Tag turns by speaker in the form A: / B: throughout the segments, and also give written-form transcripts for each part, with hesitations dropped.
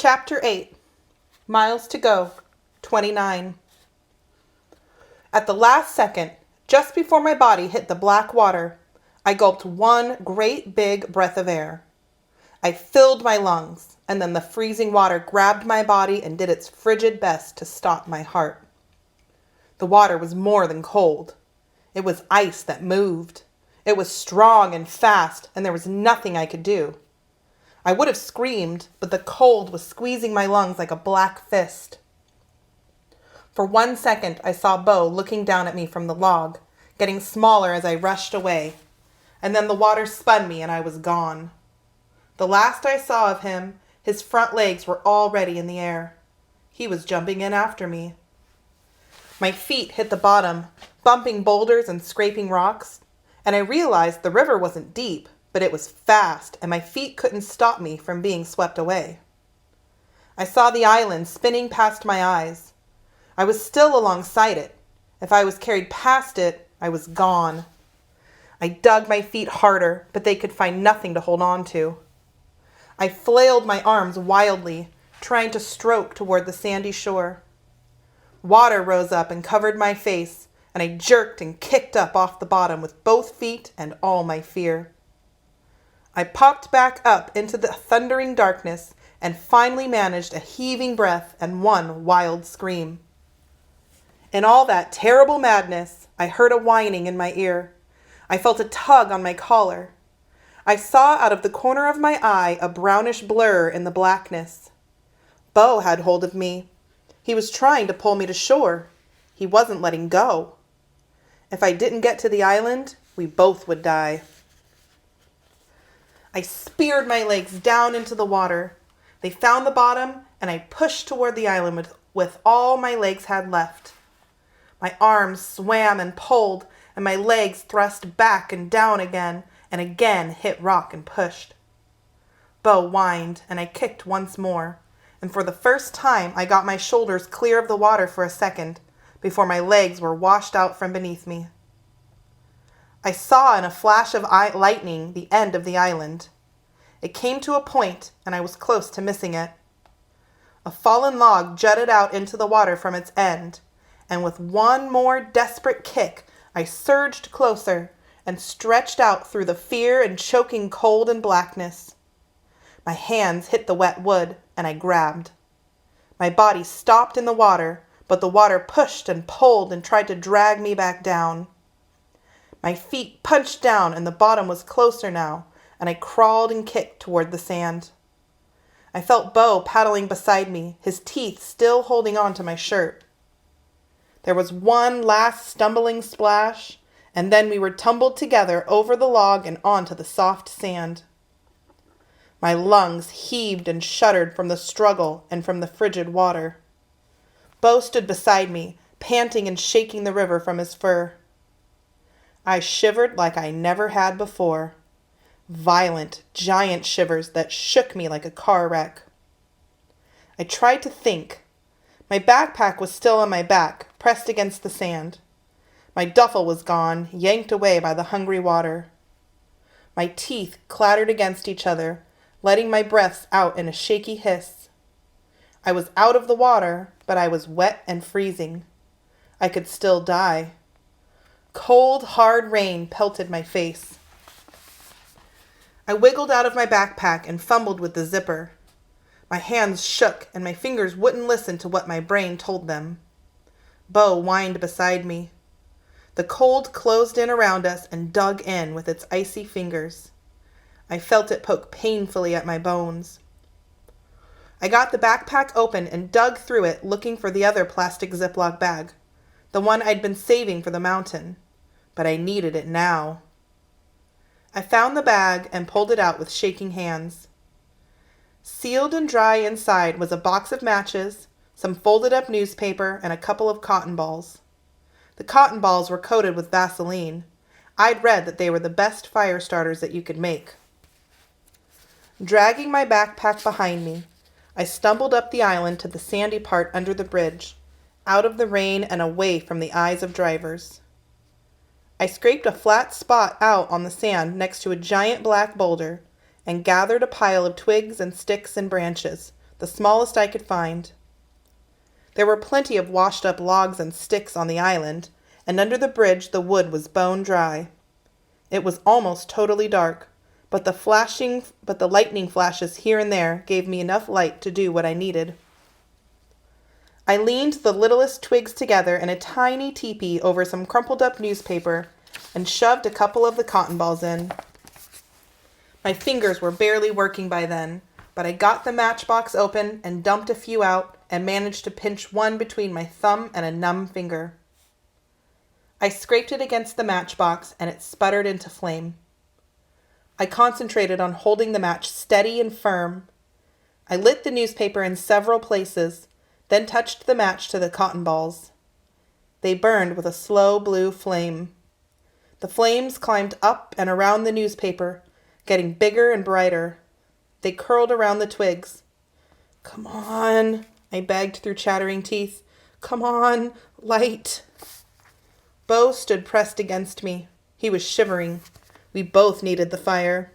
A: Chapter 8. Miles to Go, 29. At the last second, just before my body hit the black water, I gulped one great big breath of air. I filled my lungs, and then the freezing water grabbed my body and did its frigid best to stop my heart. The water was more than cold. It was ice that moved. It was strong and fast, and there was nothing I could do. I would have screamed, but the cold was squeezing my lungs like a black fist. For 1 second, I saw Bo looking down at me from the log, getting smaller as I rushed away, and then the water spun me and I was gone. The last I saw of him, his front legs were already in the air. He was jumping in after me. My feet hit the bottom, bumping boulders and scraping rocks, and I realized the river wasn't deep, but it was fast, and my feet couldn't stop me from being swept away. I saw the island spinning past my eyes. I was still alongside it. If I was carried past it, I was gone. I dug my feet harder, but they could find nothing to hold on to. I flailed my arms wildly, trying to stroke toward the sandy shore. Water rose up and covered my face, and I jerked and kicked up off the bottom with both feet and all my fear. I popped back up into the thundering darkness and finally managed a heaving breath and one wild scream. In all that terrible madness, I heard a whining in my ear. I felt a tug on my collar. I saw out of the corner of my eye a brownish blur in the blackness. Bo had hold of me. He was trying to pull me to shore. He wasn't letting go. If I didn't get to the island, we both would die. I speared my legs down into the water. They found the bottom, and I pushed toward the island with all my legs had left. My arms swam and pulled, and my legs thrust back and down again, and again hit rock and pushed. Bo whined, and I kicked once more, and for the first time I got my shoulders clear of the water for a second, before my legs were washed out from beneath me. I saw in a flash of lightning the end of the island. It came to a point, and I was close to missing it. A fallen log jutted out into the water from its end, and with one more desperate kick, I surged closer and stretched out through the fear and choking cold and blackness. My hands hit the wet wood, and I grabbed. My body stopped in the water, but the water pushed and pulled and tried to drag me back down. My feet punched down, and the bottom was closer now, and I crawled and kicked toward the sand. I felt Bo paddling beside me, his teeth still holding on to my shirt. There was one last stumbling splash, and then we were tumbled together over the log and onto the soft sand. My lungs heaved and shuddered from the struggle and from the frigid water. Bo stood beside me, panting and shaking the river from his fur. I shivered like I never had before. Violent, giant shivers that shook me like a car wreck. I tried to think. My backpack was still on my back, pressed against the sand. My duffel was gone, yanked away by the hungry water. My teeth clattered against each other, letting my breaths out in a shaky hiss. I was out of the water, but I was wet and freezing. I could still die. Cold, hard rain pelted my face. I wiggled out of my backpack and fumbled with the zipper. My hands shook, and my fingers wouldn't listen to what my brain told them. Bo whined beside me. The cold closed in around us and dug in with its icy fingers. I felt it poke painfully at my bones. I got the backpack open and dug through it, looking for the other plastic Ziploc bag, the one I'd been saving for the mountain, but I needed it now. I found the bag and pulled it out with shaking hands. Sealed and dry inside was a box of matches, some folded up newspaper, and a couple of cotton balls. The cotton balls were coated with Vaseline. I'd read that they were the best fire starters that you could make. Dragging my backpack behind me, I stumbled up the island to the sandy part under the bridge, out of the rain and away from the eyes of drivers. I scraped a flat spot out on the sand next to a giant black boulder and gathered a pile of twigs and sticks and branches, the smallest I could find. There were plenty of washed-up logs and sticks on the island, and under the bridge the wood was bone dry. It was almost totally dark, but the lightning flashes here and there gave me enough light to do what I needed. I leaned the littlest twigs together in a tiny teepee over some crumpled-up newspaper and shoved a couple of the cotton balls in. My fingers were barely working by then, but I got the matchbox open and dumped a few out and managed to pinch one between my thumb and a numb finger. I scraped it against the matchbox and it sputtered into flame. I concentrated on holding the match steady and firm. I lit the newspaper in several places, then touched the match to the cotton balls. They burned with a slow blue flame. The flames climbed up and around the newspaper, getting bigger and brighter. They curled around the twigs. "Come on," I begged through chattering teeth. "Come on, light." Bo stood pressed against me. He was shivering. We both needed the fire.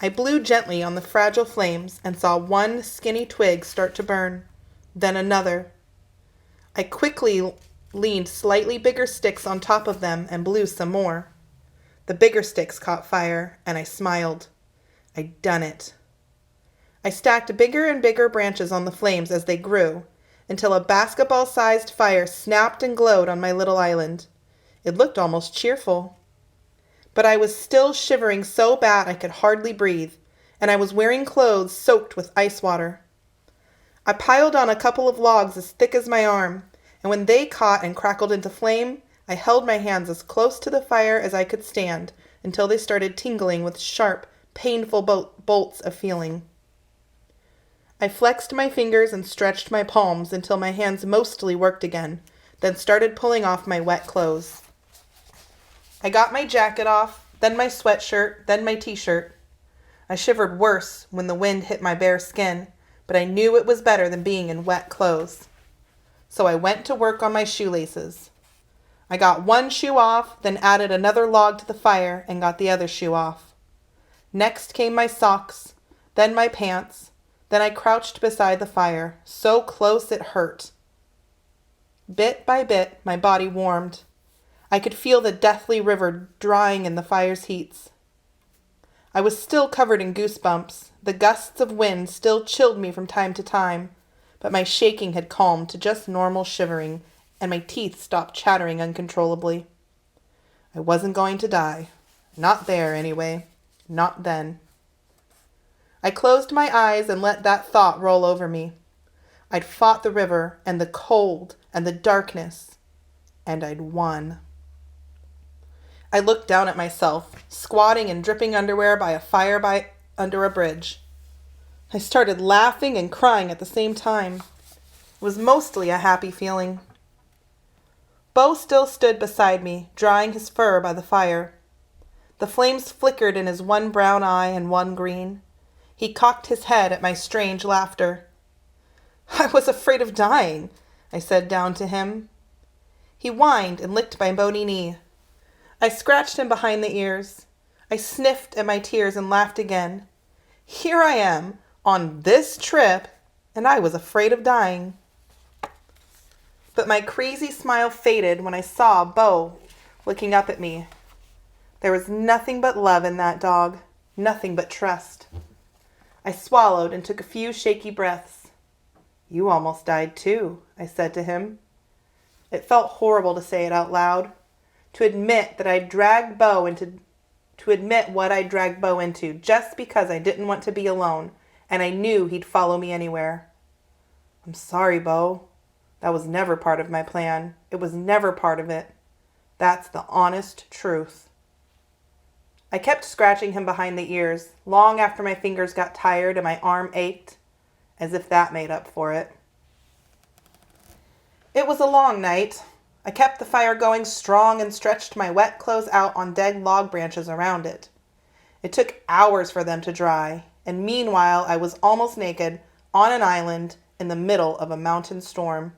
A: I blew gently on the fragile flames and saw one skinny twig start to burn, then another. I quickly leaned slightly bigger sticks on top of them and blew some more. The bigger sticks caught fire, and I smiled. I'd done it. I stacked bigger and bigger branches on the flames as they grew, until a basketball-sized fire snapped and glowed on my little island. It looked almost cheerful. But I was still shivering so bad I could hardly breathe, and I was wearing clothes soaked with ice water. I piled on a couple of logs as thick as my arm, and when they caught and crackled into flame, I held my hands as close to the fire as I could stand until they started tingling with sharp, painful bolts of feeling. I flexed my fingers and stretched my palms until my hands mostly worked again, then started pulling off my wet clothes. I got my jacket off, then my sweatshirt, then my t-shirt. I shivered worse when the wind hit my bare skin, but I knew it was better than being in wet clothes. So I went to work on my shoelaces. I got one shoe off, then added another log to the fire and got the other shoe off. Next came my socks, then my pants, then I crouched beside the fire, so close it hurt. Bit by bit, my body warmed. I could feel the deathly river drying in the fire's heats. I was still covered in goosebumps. The gusts of wind still chilled me from time to time, but my shaking had calmed to just normal shivering, and my teeth stopped chattering uncontrollably. I wasn't going to die. Not there, anyway. Not then. I closed my eyes and let that thought roll over me. I'd fought the river and the cold and the darkness, and I'd won. I looked down at myself, squatting in dripping underwear by a fire under a bridge. I started laughing and crying at the same time. It was mostly a happy feeling. Bo still stood beside me, drying his fur by the fire. The flames flickered in his one brown eye and one green. He cocked his head at my strange laughter. "I was afraid of dying," I said down to him. He whined and licked my bony knee. I scratched him behind the ears. I sniffed at my tears and laughed again. Here I am, on this trip, and I was afraid of dying. But my crazy smile faded when I saw Bo looking up at me. There was nothing but love in that dog, nothing but trust. I swallowed and took a few shaky breaths. "You almost died too," I said to him. It felt horrible to say it out loud. To admit what I'd dragged Bo into just because I didn't want to be alone, and I knew he'd follow me anywhere. "I'm sorry, Bo. That was never part of my plan. It was never part of it. That's the honest truth." I kept scratching him behind the ears, long after my fingers got tired and my arm ached, as if that made up for it. It was a long night. I kept the fire going strong and stretched my wet clothes out on dead log branches around it. It took hours for them to dry, and meanwhile I was almost naked, on an island, in the middle of a mountain storm.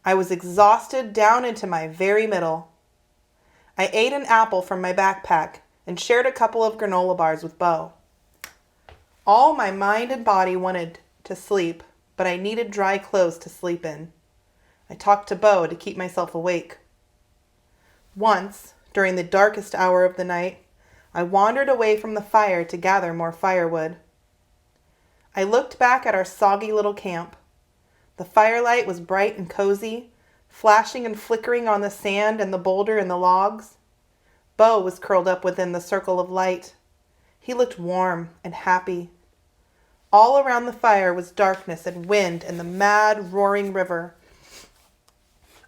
A: I was exhausted down into my very middle. I ate an apple from my backpack and shared a couple of granola bars with Bo. All my mind and body wanted to sleep, but I needed dry clothes to sleep in. I talked to Bo to keep myself awake. Once, during the darkest hour of the night, I wandered away from the fire to gather more firewood. I looked back at our soggy little camp. The firelight was bright and cozy, flashing and flickering on the sand and the boulder and the logs. Bo was curled up within the circle of light. He looked warm and happy. All around the fire was darkness and wind and the mad, roaring river.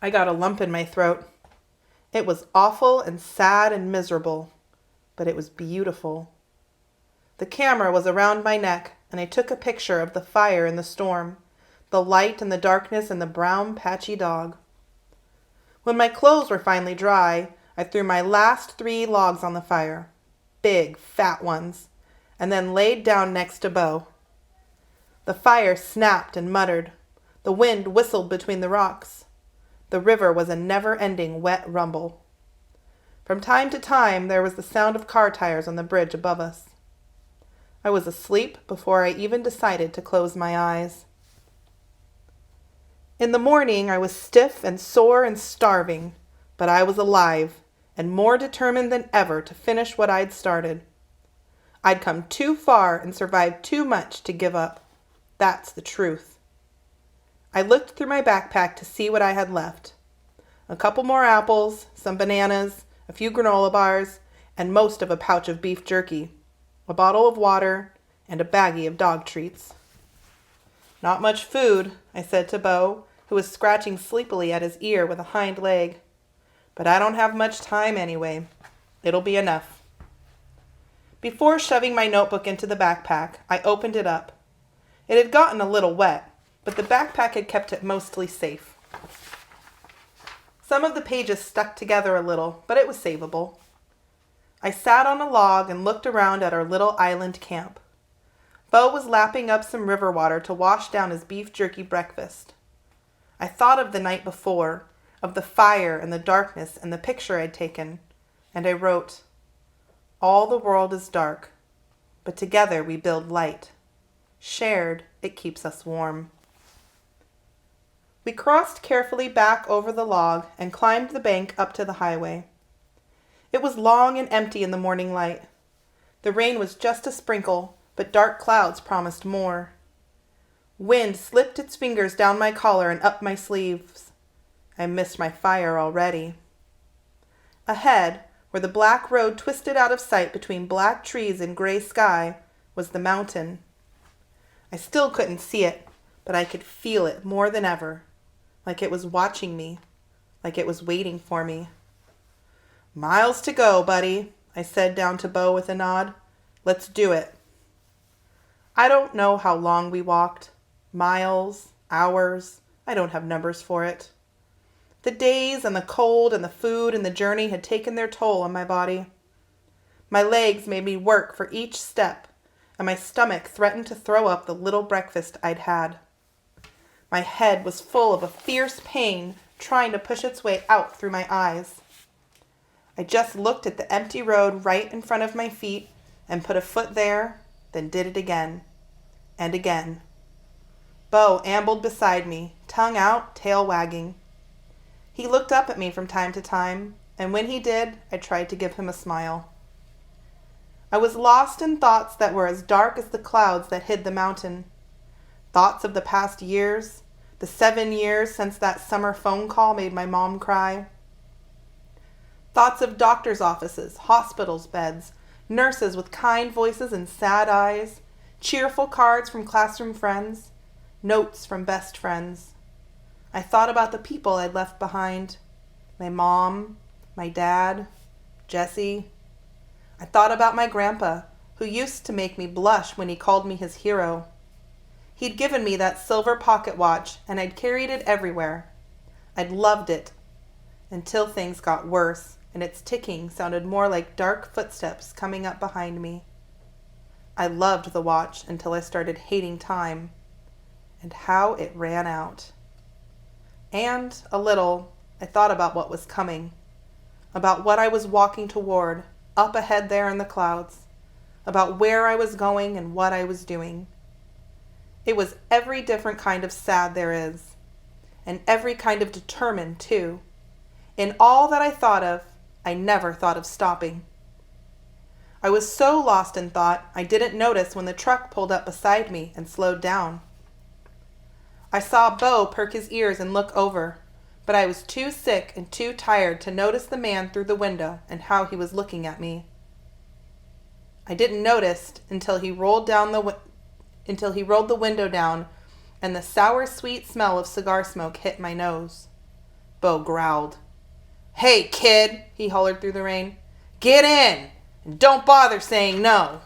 A: I got a lump in my throat. It was awful and sad and miserable, but it was beautiful. The camera was around my neck, and I took a picture of the fire and the storm, the light and the darkness and the brown, patchy dog. When my clothes were finally dry, I threw my last 3 logs on the fire, big, fat ones, and then laid down next to Bo. The fire snapped and muttered. The wind whistled between the rocks. The river was a never-ending wet rumble. From time to time, there was the sound of car tires on the bridge above us. I was asleep before I even decided to close my eyes. In the morning, I was stiff and sore and starving, but I was alive and more determined than ever to finish what I'd started. I'd come too far and survived too much to give up. That's the truth. I looked through my backpack to see what I had left. A couple more apples, some bananas, a few granola bars, and most of a pouch of beef jerky, a bottle of water, and a baggie of dog treats. Not much food, I said to Bo, who was scratching sleepily at his ear with a hind leg. But I don't have much time anyway. It'll be enough. Before shoving my notebook into the backpack, I opened it up. It had gotten a little wet, but the backpack had kept it mostly safe. Some of the pages stuck together a little, but it was savable. I sat on a log and looked around at our little island camp. Bo was lapping up some river water to wash down his beef jerky breakfast. I thought of the night before, of the fire and the darkness and the picture I'd taken, and I wrote, "All the world is dark, but together we build light. Shared, it keeps us warm." We crossed carefully back over the log and climbed the bank up to the highway. It was long and empty in the morning light. The rain was just a sprinkle, but dark clouds promised more. Wind slipped its fingers down my collar and up my sleeves. I missed my fire already. Ahead, where the black road twisted out of sight between black trees and gray sky, was the mountain. I still couldn't see it, but I could feel it more than ever, like it was watching me, like it was waiting for me. "Miles to go, buddy," I said down to Bo with a nod. "Let's do it." I don't know how long we walked. Miles, hours, I don't have numbers for it. The days and the cold and the food and the journey had taken their toll on my body. My legs made me work for each step, and my stomach threatened to throw up the little breakfast I'd had. My head was full of a fierce pain trying to push its way out through my eyes. I just looked at the empty road right in front of my feet and put a foot there, then did it again and again. Bo ambled beside me, tongue out, tail wagging. He looked up at me from time to time, and when he did, I tried to give him a smile. I was lost in thoughts that were as dark as the clouds that hid the mountain. Thoughts of the past years, the 7 years since that summer phone call made my mom cry. Thoughts of doctors' offices, hospitals' beds, nurses with kind voices and sad eyes, cheerful cards from classroom friends, notes from best friends. I thought about the people I'd left behind. My mom, my dad, Jesse. I thought about my grandpa, who used to make me blush when he called me his hero. He'd given me that silver pocket watch, and I'd carried it everywhere. I'd loved it, until things got worse, and its ticking sounded more like dark footsteps coming up behind me. I loved the watch until I started hating time, and how it ran out. And, a little, I thought about what was coming, about what I was walking toward, up ahead there in the clouds. about where I was going and what I was doing. It was every different kind of sad there is, and every kind of determined, too. In all that I thought of, I never thought of stopping. I was so lost in thought, I didn't notice when the truck pulled up beside me and slowed down. I saw Bo perk his ears and look over, but I was too sick and too tired to notice the man through the window and how he was looking at me. I didn't notice until he rolled the window down and the sour, sweet smell of cigar smoke hit my nose. Bo growled. "Hey, kid," he hollered through the rain. "Get in, and don't bother saying no."